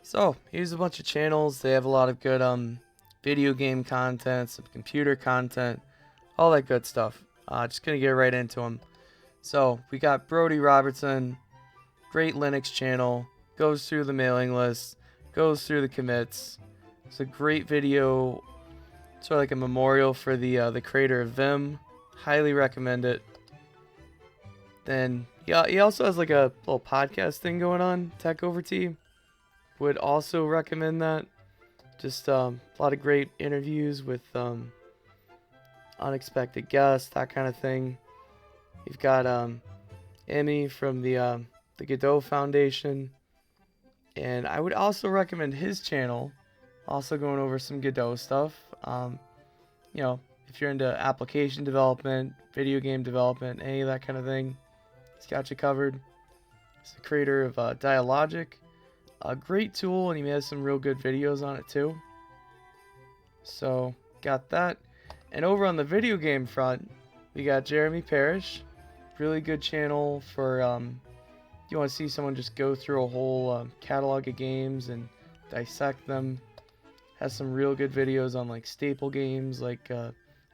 So here's a bunch of channels. They have a lot of good video game content, some computer content, all that good stuff. Just gonna get right into them. So we got Brodie Robertson, great Linux channel, goes through the mailing list, goes through the commits. It's a great video, sort of like a memorial for the creator of Vim. Highly recommend it. Then he also has like a little podcast thing going on, Tech Over Tea. Would also recommend that. Just a lot of great interviews with unexpected guests, that kind of thing. You've got Emmy from the Godot Foundation, and I would also recommend his channel. Also going over some Godot stuff. You know, if you're into application development, video game development, any of that kind of thing, he's got you covered. He's the creator of Dialogic. A great tool, and he has some real good videos on it too. So, got that. And over on the video game front, we got Jeremy Parish. Really good channel for you want to see someone just go through a whole catalog of games and dissect them. Has some real good videos on like staple games like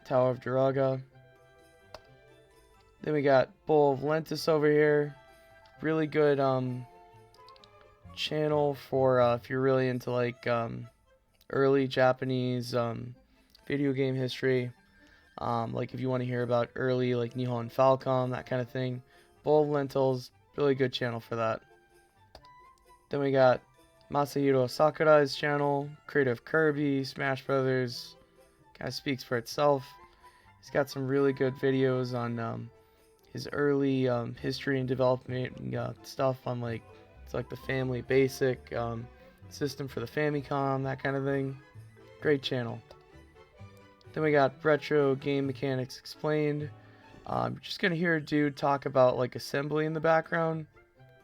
Tower of Duraga. Then we got Bowl of Lentils over here. Really good channel for if you're really into like early Japanese video game history. Like if you want to hear about early like Nihon and Falcom, that kind of thing. Bowl of Lentils, really good channel for that. Then we got Masahiro Sakurai's channel, creator of Kirby, Smash Brothers. Kind of speaks for itself. He's got some really good videos on his early history and development stuff on like it's like the Family Basic system for the Famicom, that kind of thing. Great channel. Then we got Retro Game Mechanics Explained. You're just gonna hear a dude talk about like assembly in the background.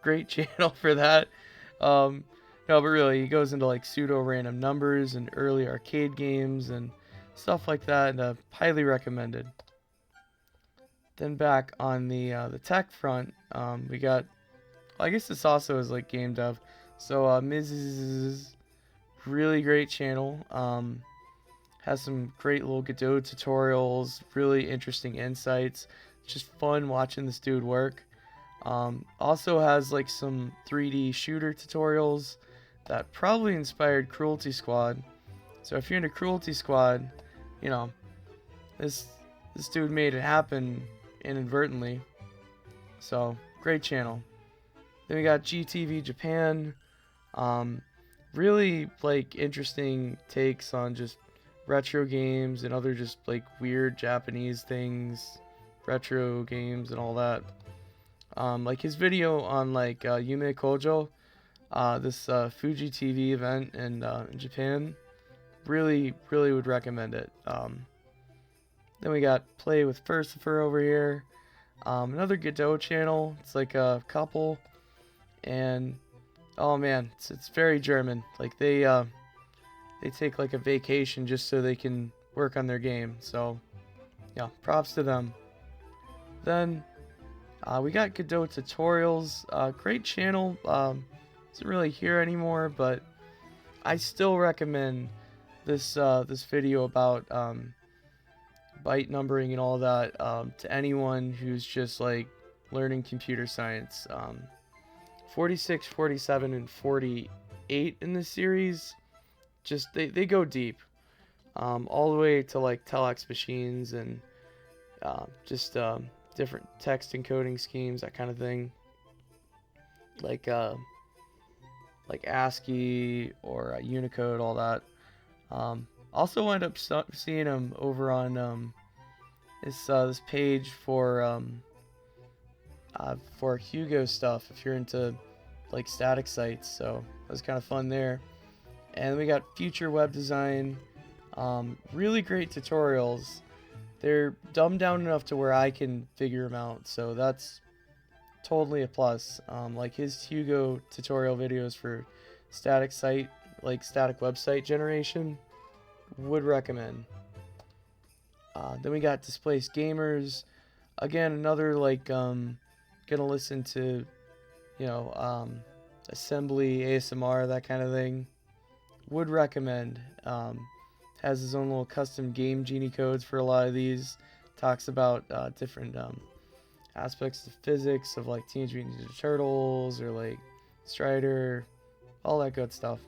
Great channel for that. No, but really, he goes into like pseudo-random numbers and early arcade games and stuff like that, and highly recommended. Then back on the tech front, we got, well, I guess this also is like game dev. So Miziziziz, really great channel. Has some great little Godot tutorials, really interesting insights. It's just fun watching this dude work. Also has like some 3D shooter tutorials that probably inspired Cruelty Squad. So if you're into Cruelty Squad, you know, this dude made it happen inadvertently. So great channel. Then we got GTV Japan. Really like interesting takes on just retro games and other just like weird Japanese things, retro games and all that. Like his video on like Yume Kojo, this Fuji TV event in Japan, really would recommend it. Then we got PlayWithFurcifer over here, another Godot channel. It's like a couple, and oh man, it's very German. Like they take like a vacation just so they can work on their game. So yeah, props to them. Then we got Godot Tutorials, great channel. Isn't really here anymore, but I still recommend this this video about byte numbering and all that to anyone who's just like learning computer science. 46, 47, and 48 in this series, just they go deep, all the way to like telex machines and just different text encoding schemes, that kind of thing, like ASCII or Unicode, all that. Also wound up seeing him over on this page for Hugo stuff if you're into like static sites, so that was kind of fun there. And we got Future Web Design, really great tutorials. They're dumbed down enough to where I can figure them out, so that's totally a plus. Like his Hugo tutorial videos for static site, like static website generation, would recommend. Then we got Displaced Gamers, again another like gonna listen to, you know, assembly, ASMR, that kind of thing. Would recommend. Has his own little custom game genie codes for a lot of these. Talks about different aspects of physics of like Teenage Mutant Ninja Turtles or like Strider, all that good stuff.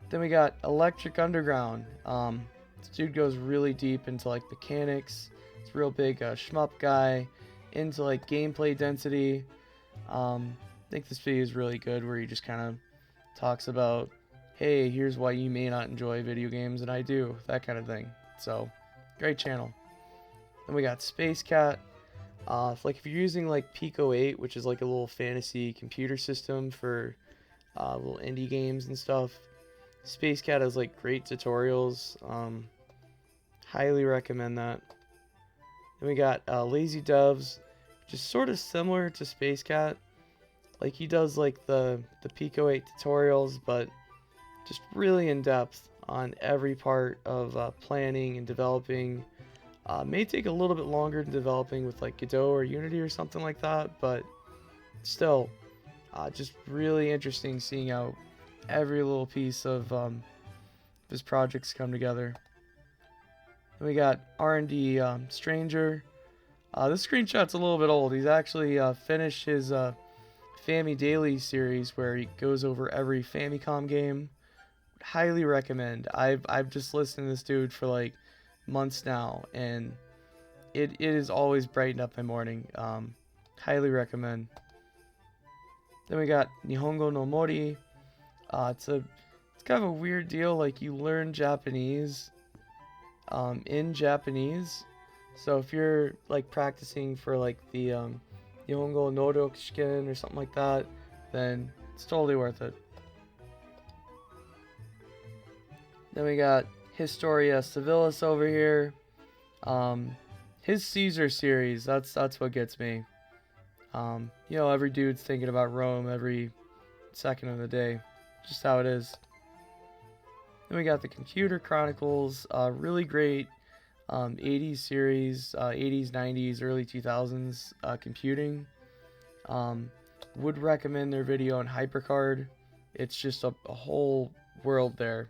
Then we got Electric Underground. This dude goes really deep into like mechanics. It's a real big shmup guy, into like gameplay density. I think this video is really good, where he just kind of talks about, hey, here's why you may not enjoy video games and I do, that kind of thing. So, great channel. Then we got SpaceCat. Like if you're using like Pico 8, which is like a little fantasy computer system for little indie games and stuff, SpaceCat has like great tutorials. Highly recommend that. Then we got Lazy Doves, which is sort of similar to SpaceCat. Like he does like the Pico 8 tutorials, but just really in depth on every part of planning and developing. May take a little bit longer than developing with like Godot or Unity or something like that, but still, just really interesting seeing how every little piece of his projects come together. Then we got RndStranger. This screenshot's a little bit old. He's actually finished his Fammy Daily series where he goes over every Famicom game. Highly recommend. I've just listened to this dude for like months now, and it is always brightened up my morning. Highly recommend. Then we got Nihongo no Mori. It's kind of a weird deal. Like you learn Japanese in Japanese. So if you're like practicing for like the Nihongo Noryokushiken or something like that, then it's totally worth it. Then we got Historia Civilis over here. His Caesar series, that's what gets me. You know, every dude's thinking about Rome every second of the day. Just how it is. Then we got the Computer Chronicles, really great 80s series, 80s, 90s, early 2000s computing. Would recommend their video on HyperCard. It's just a whole world there.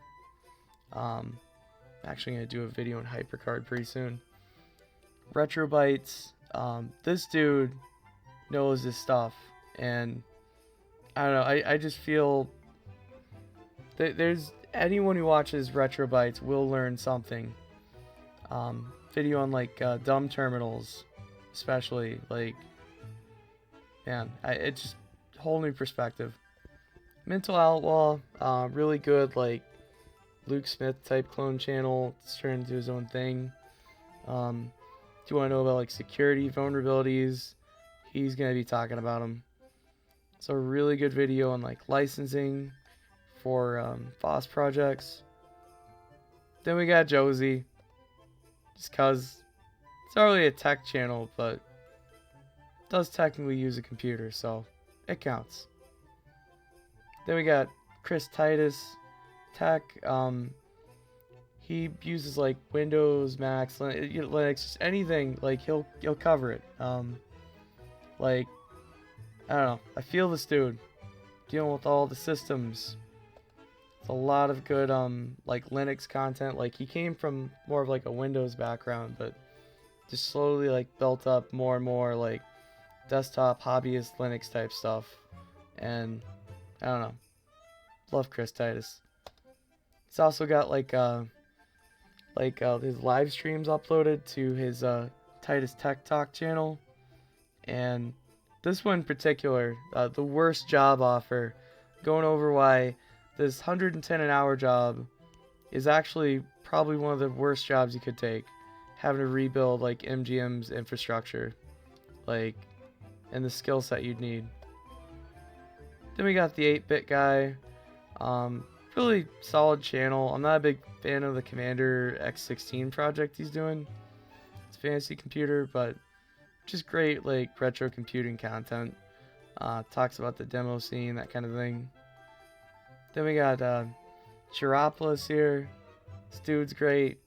Actually going to do a video on HyperCard pretty soon. RetroBytes. This dude knows his stuff, and I don't know, I just feel that there's anyone who watches RetroBytes will learn something. Video on like dumb terminals, especially, like, man, it's just a whole new perspective. Mental Outlaw, really good, like Luke Smith type clone channel. It's turned into his own thing. Do you want to know about like security vulnerabilities? He's gonna be talking about them. It's a really good video on like licensing for FOSS projects. Then we got Josie, just cause it's not really a tech channel, but it does technically use a computer, so it counts. Then we got Titus Tech. He uses like Windows, Macs, Linux, just anything. Like he'll cover it. Like, I don't know, I feel this dude dealing with all the systems. It's a lot of good like Linux content. Like he came from more of like a Windows background, but just slowly like built up more and more like desktop hobbyist Linux type stuff. And I don't know, love Titus. He's also got like his live streams uploaded to his Titus Tech Talk channel. And this one in particular, the worst job offer, going over why this 110 an hour job is actually probably one of the worst jobs you could take, having to rebuild like MGM's infrastructure, like, and the skill set you'd need. Then we got the 8-bit guy. Really solid channel. I'm not a big fan of the Commander X16 project he's doing. It's a fantasy computer, but just great like retro computing content. Talks about the demo scene, that kind of thing. Then we got Sharopolis here. This dude's great.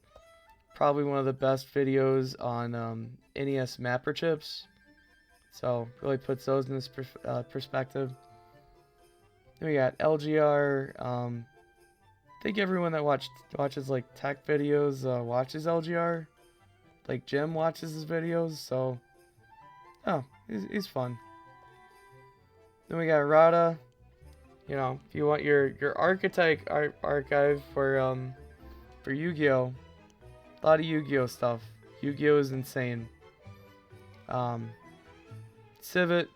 Probably one of the best videos on NES mapper chips. So really puts those in this perspective. Then we got LGR. I think everyone that watches like tech videos watches LGR. Like Jim watches his videos, so oh, he's fun. Then we got Rata. You know, if you want your archetype archive for Yu-Gi-Oh, a lot of Yu-Gi-Oh stuff. Yu-Gi-Oh is insane. Cvit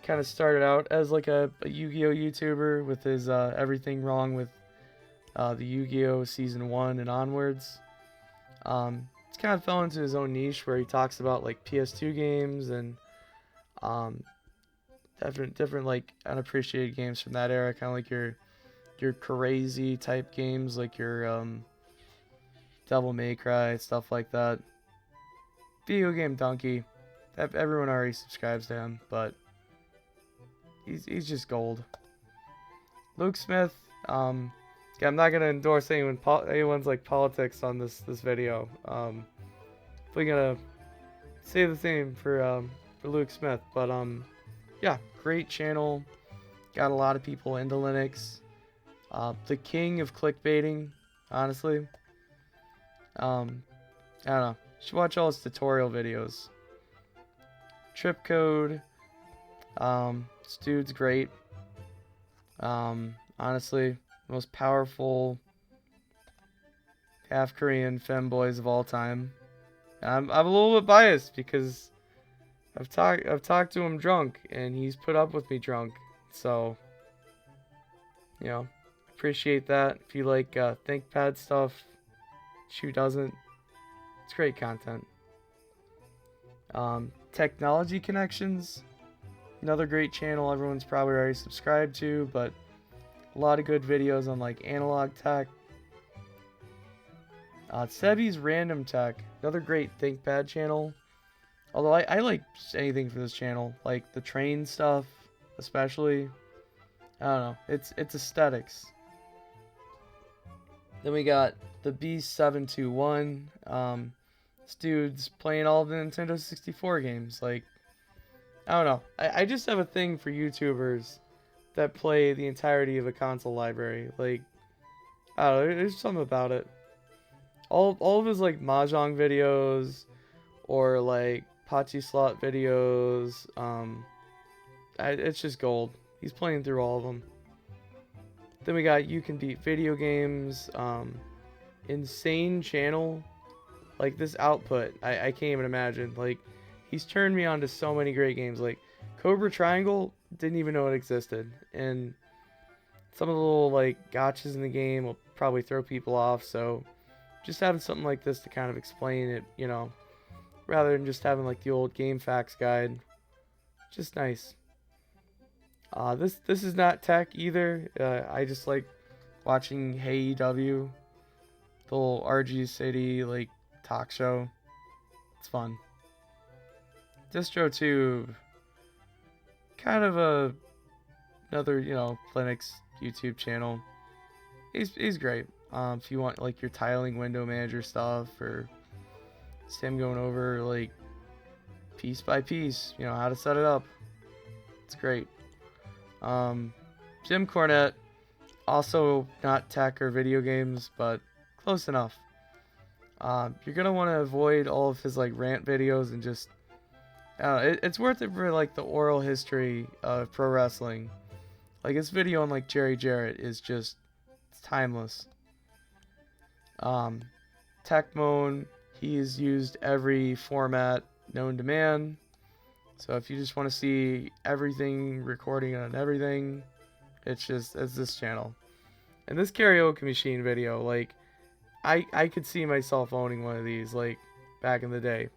kind of started out as like a Yu-Gi-Oh YouTuber with his everything wrong with the Yu-Gi-Oh season 1 and onwards. It's kind of fell into his own niche where he talks about like PS2 games and different like unappreciated games from that era, kind of like your crazy type games like your Devil May Cry, stuff like that. Video game Dunkey. Everyone already subscribes to him, but he's just gold. Luke Smith. Yeah, I'm not gonna endorse anyone's like politics on this video. We're gonna say the same for Luke Smith, but yeah, great channel. Got a lot of people into Linux. The king of clickbaiting, honestly. I don't know. You should watch all his tutorial videos. Tripcode. This dude's great. Honestly, most powerful half Korean femboys of all time. I'm a little bit biased because I've talked to him drunk and he's put up with me drunk. So, you know, appreciate that. If you like ThinkPad stuff, who doesn't? It's great content. Technology Connections, another great channel everyone's probably already subscribed to, but a lot of good videos on like analog tech. Sebi's Random Tech, another great ThinkPad channel. Although I like anything from this channel, like the train stuff, especially. I don't know, it's aesthetics. Then we got the B721. This dude's playing all of the Nintendo 64 games. Like, I don't know. I just have a thing for YouTubers that play the entirety of a console library. Like, I don't know, there's something about it. All of his like mahjong videos or like Pachi slot videos, it's just gold. He's playing through all of them. Then we got You Can Beat Video Games, insane channel. Like this output, I can't even imagine. Like, he's turned me on to so many great games. Like Cobra Triangle, didn't even know it existed, and some of the little like gotchas in the game will probably throw people off. So just having something like this to kind of explain it, you know, rather than just having like the old game facts guide, just nice. This is not tech either. I just like watching Hey EW, the little RG City like talk show. It's fun. DistroTube, kind of another, you know, Linux YouTube channel. He's great. If you want like your tiling window manager stuff, or it's him going over like piece by piece, you know, how to set it up. It's great. Jim Cornette, also not tech or video games, but close enough. You're gonna want to avoid all of his like rant videos and just, it's worth it for like the oral history of pro wrestling. Like his video on like Jerry Jarrett is just, it's timeless. Techmoan, he's used every format known to man. So if you just want to see everything, recording on everything, it's this channel. And this karaoke machine video, like, I could see myself owning one of these, like, back in the day.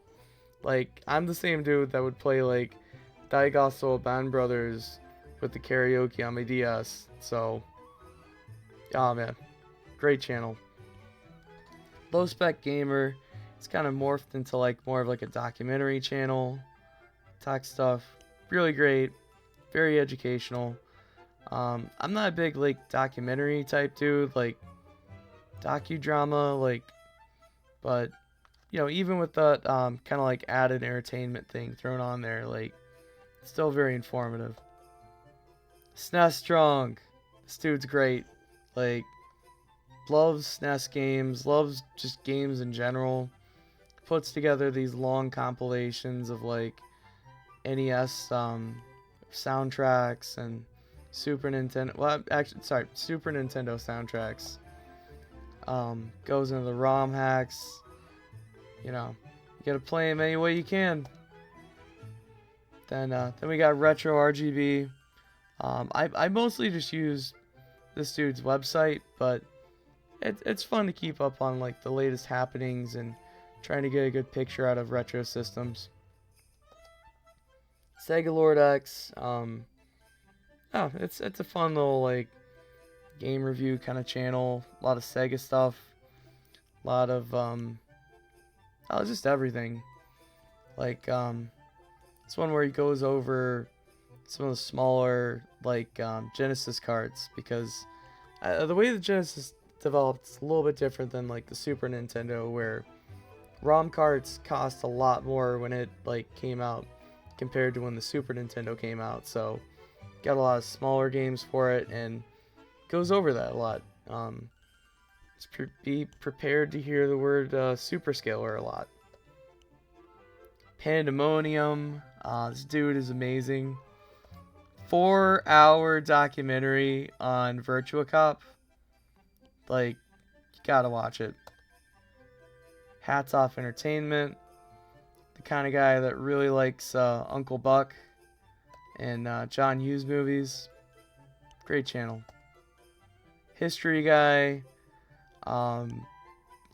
Like, I'm the same dude that would play, like, Daigaso Band Brothers with the karaoke on my DS. So, oh man, great channel. Low Spec Gamer, it's kind of morphed into, like, more of, like, a documentary channel. Tech stuff, really great, very educational. I'm not a big like documentary type dude, like docudrama, like, but you know, even with that kind of like added entertainment thing thrown on there, like, it's still very informative. SNES Strong, This dude's great. Like, loves SNES games, loves just games in general. Puts together these long compilations of like NES soundtracks and Super Nintendo. Well, actually, sorry, Super Nintendo soundtracks. Goes into the ROM hacks. You know, you gotta play them any way you can. Then we got Retro RGB. I mostly just use this dude's website, but it's fun to keep up on like the latest happenings and trying to get a good picture out of retro systems. Sega Lord X. Oh, it's a fun little like game review kind of channel. A lot of Sega stuff. A lot of just everything. Like this one where he goes over some of the smaller like Genesis cards, because the way the Genesis developed is a little bit different than like the Super Nintendo, where ROM carts cost a lot more when it like came out compared to when the Super Nintendo came out. So got a lot of smaller games for it and goes over that a lot. Be prepared to hear the word superscaler a lot. Pandemonium. This dude is amazing. 4-hour documentary on Virtua Cop. Like, you gotta watch it. Hats Off Entertainment. The kind of guy that really likes Uncle Buck and John Hughes movies. Great channel. History guy.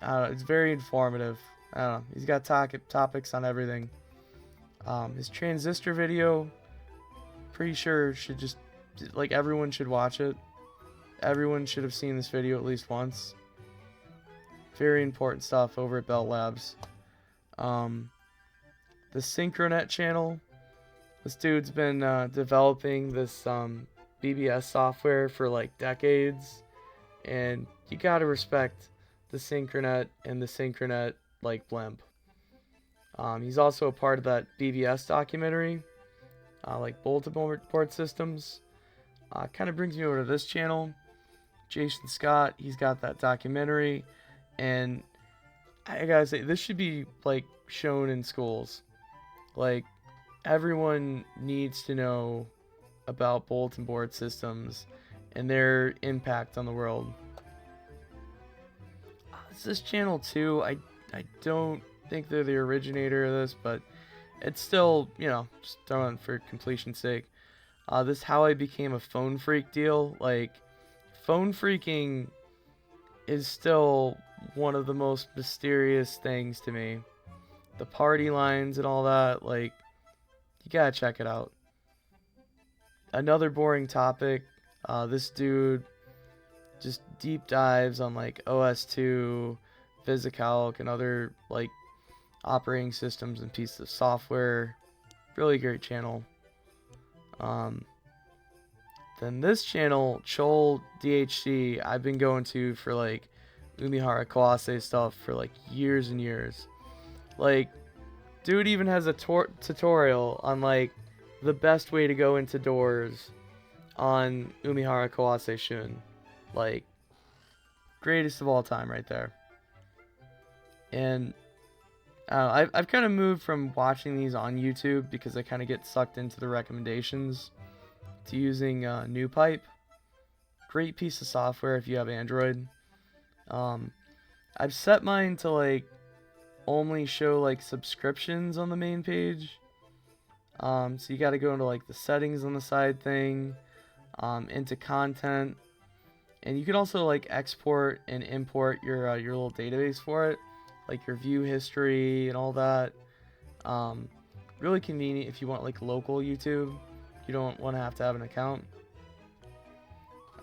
It's very informative. I don't know. He's got topics on everything. His transistor video, pretty sure should just, like, everyone should watch it. Everyone should have seen this video at least once. Very important stuff over at Bell Labs. The Synchronet channel. This dude's been developing this BBS software for like decades, and you gotta respect the Synchronet and the Synchronet like blimp. He's also a part of that BBS documentary, like bulletin board systems. Kind of brings me over to this channel. Jason Scott, he's got that documentary, and I gotta say, this should be like shown in schools. Like, everyone needs to know about bulletin board systems and their impact on the world. This channel too, I don't think they're the originator of this, but it's still, you know, just throwing for completion's sake. This How I Became a Phone Freak deal. Like, phone freaking is still one of the most mysterious things to me. The party lines and all that, like, you gotta check it out. Another boring topic. This dude just deep dives on like OS2, VisiCalc, and other like operating systems and pieces of software. Really great channel. Then this channel, Chol DHC, I've been going to for like Umihara Kawase stuff for like years and years. Like, dude even has a tutorial on like the best way to go into doors on Umihara Kawase Shun. Like, greatest of all time right there. And I've kind of moved from watching these on YouTube, because I kind of get sucked into the recommendations, to using NewPipe. Great piece of software if you have Android. I've set mine to like only show like subscriptions on the main page. So you got to go into like the settings on the side thing, into content, and you can also like export and import your little database for it, like your view history and all that. Really convenient if you want like local YouTube. You don't want to have an account.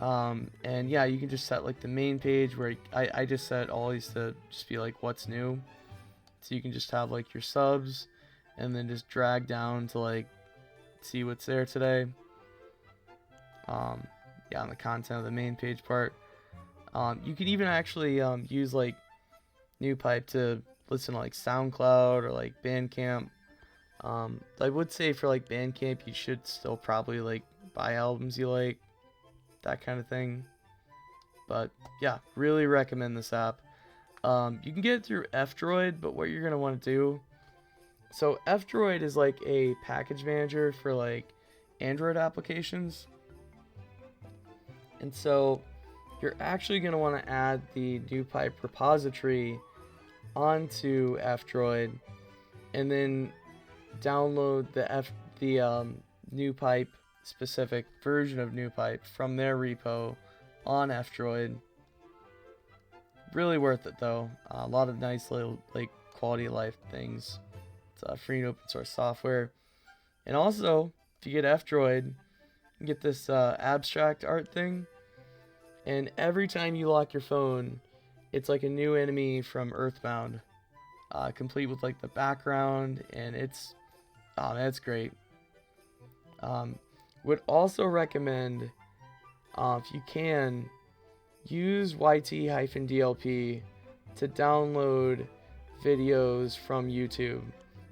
And yeah, you can just set like the main page where I just set all these to just be like what's new. So you can just have like your subs and then just drag down to like see what's there today. Yeah, on the content of the main page part. You can even actually use like NewPipe to listen to like SoundCloud or like Bandcamp. I would say for like Bandcamp, you should still probably like buy albums you like. that kind of thing. But yeah, really recommend this app. You can get it through f-droid, but what you're going to want to do, so f-droid is like a package manager for like Android applications. And so you're actually going to want to add the NewPipe repository onto f-droid, and then download the NewPipe specific version of NewPipe from their repo on f-droid. Really worth it though. A lot of nice little like quality of life things. It's free and open source software. And also, if you get f-droid, you get this abstract art thing. And every time you lock your phone, it's like a new enemy from Earthbound, complete with like the background, and it's great. Would also recommend, if you can, use yt-dlp to download videos from YouTube.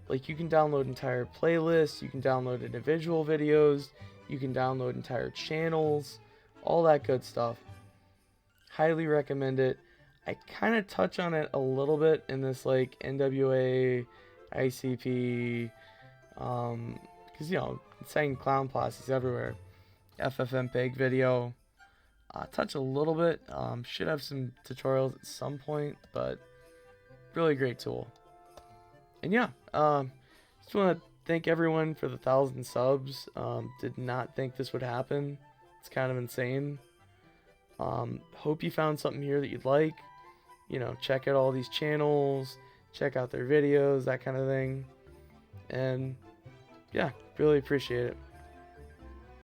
Like, you can download entire playlists, you can download individual videos, you can download entire channels, all that good stuff. Highly recommend it. I kind of touch on it a little bit in this like NWA, ICP, because you know, insane clown posses everywhere. FFmpeg video. Touch a little bit. Should have some tutorials at some point, but really great tool. And yeah, just want to thank everyone for the 1,000 subs. Did not think this would happen. It's kind of insane. Hope you found something here that you'd like. You know, check out all these channels, check out their videos, that kind of thing. And yeah, really appreciate it.